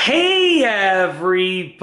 Hey everybody!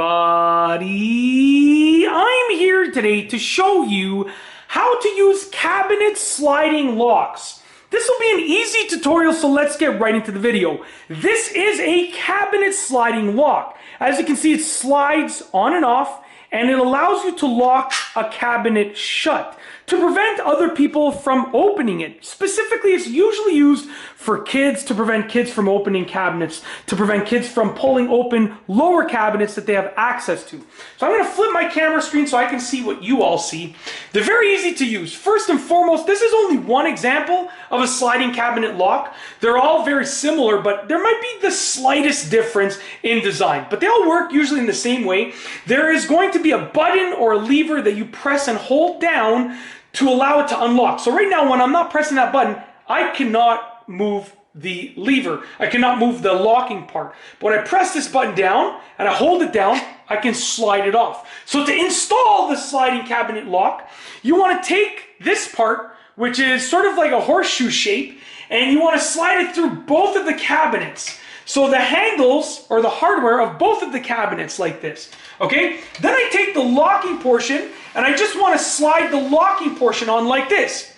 I'm here today to show you how to use cabinet sliding locks. This will be an easy tutorial, so let's get right into the video. This is a cabinet sliding lock. As you can see, it slides on and off, and it allows you to lock a cabinet shut to prevent other people from opening it. Specifically, it's usually used for kids, to prevent kids from opening cabinets, to prevent kids from pulling open lower cabinets that they have access to. So I'm going to flip my camera screen so I can see what you all see. They're very easy to use. First and foremost, this is only one example of a sliding cabinet lock. They're all very similar, but there might be the slightest difference in design. But they all work usually in the same way. There is going to be a button or a lever that you press and hold down to allow it to unlock. So right now, when I'm not pressing that button, I cannot move the lever. I cannot move the locking part. But when I press this button down and I hold it down, I can slide it off. So to install the sliding cabinet lock, you want to take this part, which is sort of like a horseshoe shape, and you want to slide it through both of the cabinets. So the handles or the hardware of both of the cabinets like this, okay? Then I take the locking portion and I just want to slide the locking portion on like this,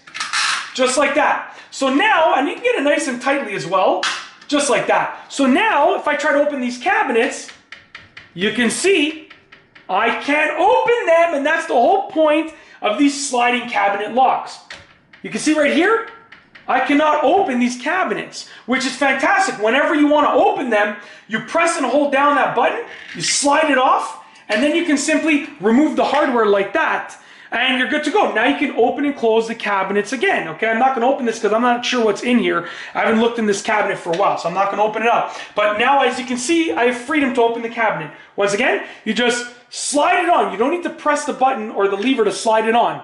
just like that. So now, and you can get it nice and tightly as well, just like that. So now, if I try to open these cabinets, you can see I can't open them, and that's the whole point of these sliding cabinet locks. You can see right here, I cannot open these cabinets, which is fantastic. Whenever you want to open them, you press and hold down that button, you slide it off, and then you can simply remove the hardware like that, and you're good to go. Now you can open and close the cabinets again, okay? I'm not going to open this because I'm not sure what's in here. I haven't looked in this cabinet for a while, so I'm not going to open it up. But now, as you can see, I have freedom to open the cabinet. Once again, you just slide it on. You don't need to press the button or the lever to slide it on,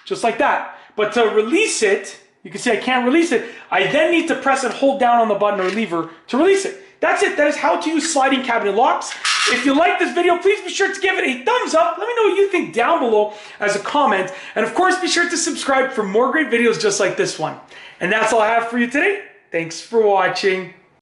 just like that. But to release it, you can see I can't release it. I then need to press and hold down on the button or lever to release it. That's it. That is how to use sliding cabinet locks. If you like this video, please be sure to give it a thumbs up. Let me know what you think down below as a comment. And of course, be sure to subscribe for more great videos just like this one. And that's all I have for you today. Thanks for watching.